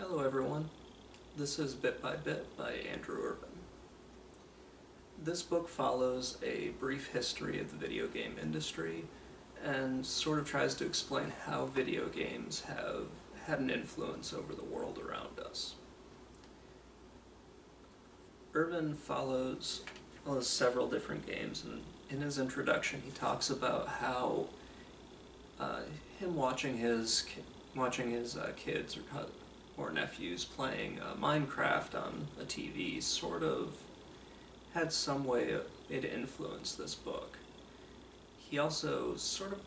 Hello everyone, this is Bit by Bit by Andrew Ervin. This book follows a brief history of the video game industry and sort of tries to explain how video games have had an influence over the world around us. Ervin follows several different games, and in his introduction he talks about how him watching his kids or nephews playing Minecraft on a TV sort of had some way it influenced this book. He also sort of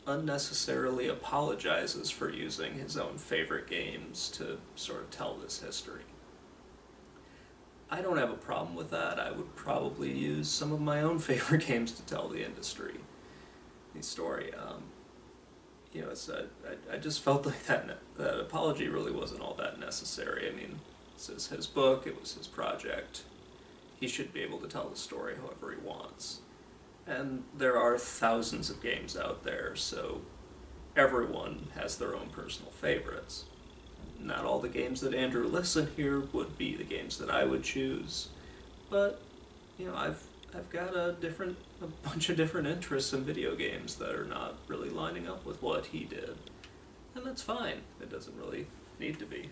unnecessarily apologizes for using his own favorite games to sort of tell this history. I don't have a problem with that. I would probably use some of my own favorite games to tell the story. I just felt like that apology really wasn't all that necessary. I mean, this is his book, it was his project. He should be able to tell the story however he wants. And there are thousands of games out there, so everyone has their own personal favorites. Not all the games that Andrew listed here would be the games that I would choose, but, I've got a bunch of different interests in video games that are not really lining up with what he did. And that's fine. It doesn't really need to be.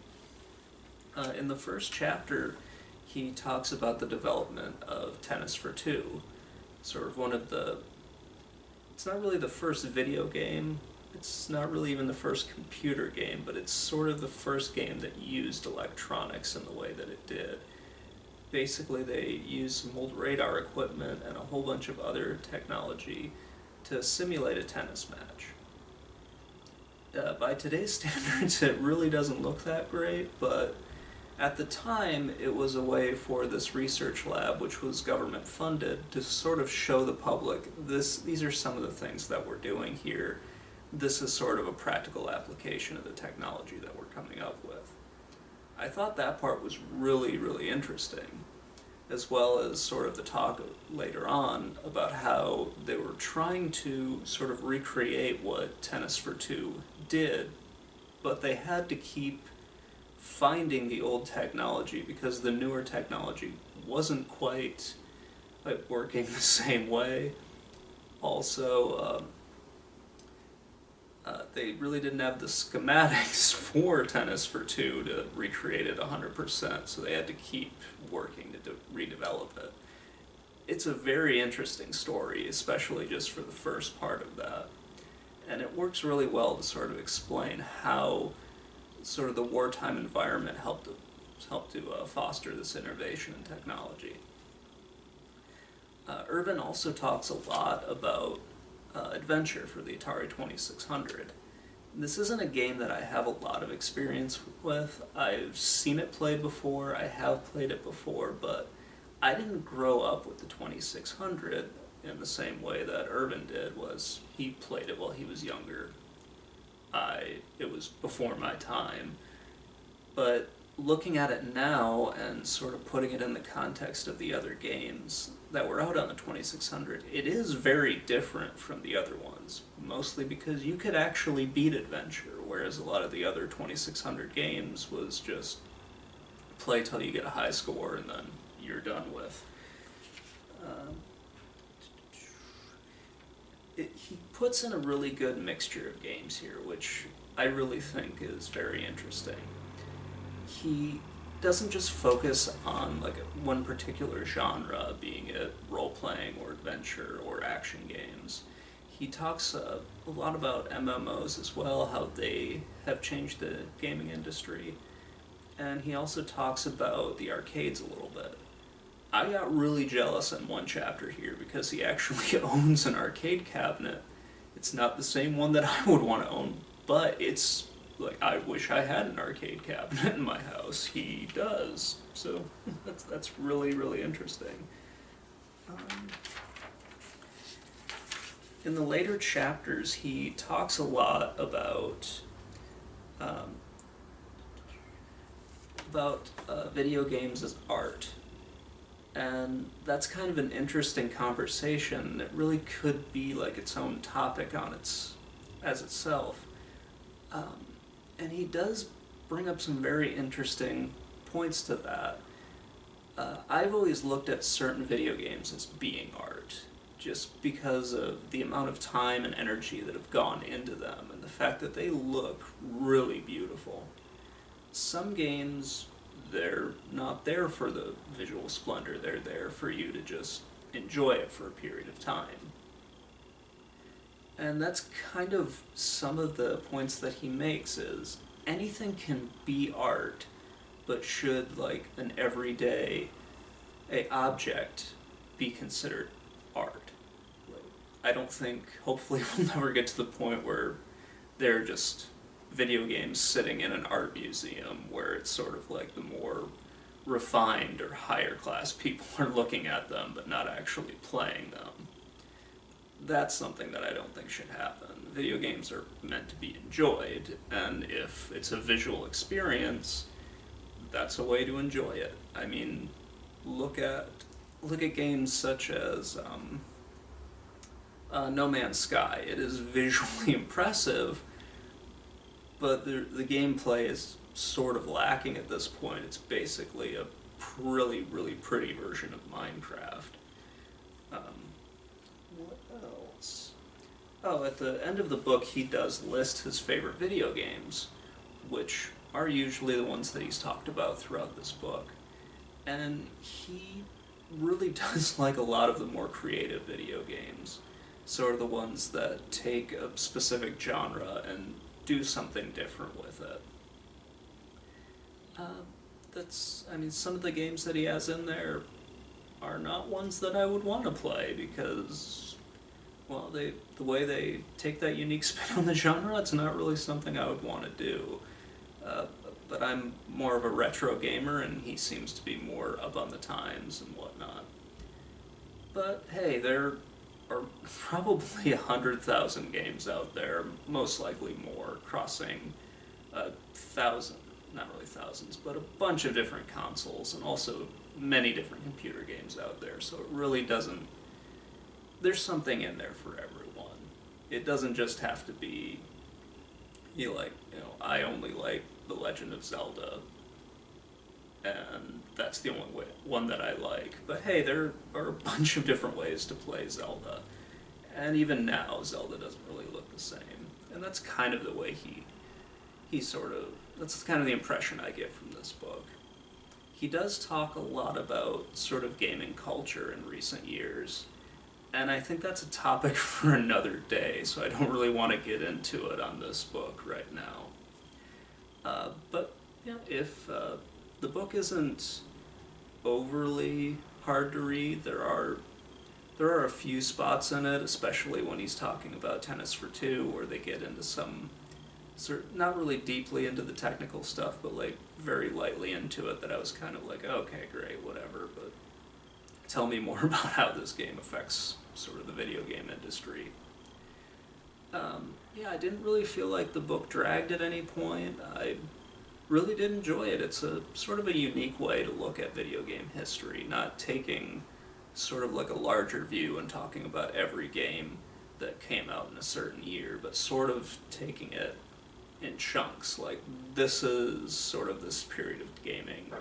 In the first chapter, he talks about the development of Tennis for Two. Sort of it's not really the first video game, it's not really even the first computer game, but it's sort of the first game that used electronics in the way that it did. Basically, they used some old radar equipment and a whole bunch of other technology to simulate a tennis match. By today's standards, it really doesn't look that great, but at the time, it was a way for this research lab, which was government funded, to sort of show the public, these are some of the things that we're doing here. This is sort of a practical application of the technology that we're coming up with. I thought that part was really, really interesting, as well as sort of the talk later on about how they were trying to sort of recreate what Tennis for Two did, but they had to keep finding the old technology because the newer technology wasn't quite working the same way. Also, they really didn't have the schematics for Tennis for Two to recreate it 100%, so they had to keep working to redevelop it. It's a very interesting story, especially just for the first part of that. And it works really well to sort of explain how sort of the wartime environment helped to foster this innovation in technology. Ervin also talks a lot about adventure for the Atari 2600. This isn't a game that I have a lot of experience with. I've seen it played before, I have played it before, but I didn't grow up with the 2600 in the same way that Ervin did. Was he played it while he was younger. It was before my time. But looking at it now and sort of putting it in the context of the other games that were out on the 2600, it is very different from the other ones, mostly because you could actually beat Adventure, whereas a lot of the other 2600 games was just play till you get a high score and then you're done with. He puts in a really good mixture of games here, which I really think is very interesting. He doesn't just focus on one particular genre, being it role-playing or adventure or action games. He talks a lot about MMOs as well, how they have changed the gaming industry, and he also talks about the arcades a little bit. I got really jealous in one chapter here because he actually owns an arcade cabinet. It's not the same one that I would want to own, but it's I wish I had an arcade cabinet in my house. He does. So that's really, really interesting. In the later chapters, he talks a lot about video games as art. And that's kind of an interesting conversation. It really could be its own topic as itself. And he does bring up some very interesting points to that. I've always looked at certain video games as being art, just because of the amount of time and energy that have gone into them, and the fact that they look really beautiful. Some games, they're not there for the visual splendor, they're there for you to just enjoy it for a period of time. And that's kind of some of the points that he makes is anything can be art, but should like an everyday a object be considered art? Like, I don't think, hopefully we'll never get to the point where they're just video games sitting in an art museum where it's sort of like the more refined or higher class people are looking at them but not actually playing them. That's something that I don't think should happen. Video games are meant to be enjoyed, and if it's a visual experience, that's a way to enjoy it. I mean, look at games such as No Man's Sky. It is visually impressive, but the gameplay is sort of lacking at this point. It's basically a really, really pretty version of Minecraft. What else? Oh, at the end of the book, he does list his favorite video games, which are usually the ones that he's talked about throughout this book. And he really does like a lot of the more creative video games, sort of the ones that take a specific genre and do something different with it. I mean, some of the games that he has in there are not ones that I would want to play because, well, the way they take that unique spin on the genre, it's not really something I would want to do. But I'm more of a retro gamer, and he seems to be more up on the times and whatnot. But hey, there are probably 100,000 games out there, most likely more, crossing 1,000, not really thousands, but a bunch of different consoles, and also many different computer games out there, so it really doesn't... There's something in there for everyone. It doesn't just have to be, I only like The Legend of Zelda, and that's the only one that I like. But hey, there are a bunch of different ways to play Zelda, and even now, Zelda doesn't really look the same. And that's kind of the way that's kind of the impression I get from this book. He does talk a lot about sort of gaming culture in recent years, and I think that's a topic for another day, so I don't really want to get into it on this book right now. But yeah, if the book isn't overly hard to read, there are a few spots in it, especially when he's talking about Tennis for Two, where they get into some not really deeply into the technical stuff, but like very lightly into it, that I was kind of like, okay, great, whatever, but tell me more about how this game affects sort of the video game industry. Yeah, I didn't really feel like the book dragged at any point. I really did enjoy it. It's a sort of a unique way to look at video game history, not taking sort of like a larger view and talking about every game that came out in a certain year, but sort of taking it in chunks. Like, this is sort of this period of gaming.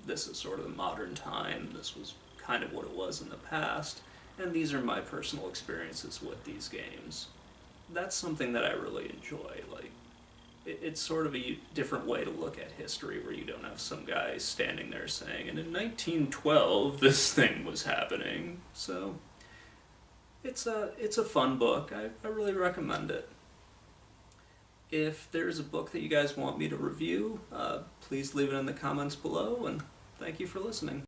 This is sort of the modern time. This was kind of what it was in the past. And these are my personal experiences with these games. That's something that I really enjoy. Like, it's sort of a different way to look at history, where you don't have some guy standing there saying, and in 1912 this thing was happening. So it's a fun book. I really recommend it. If there's a book that you guys want me to review, please leave it in the comments below, and thank you for listening.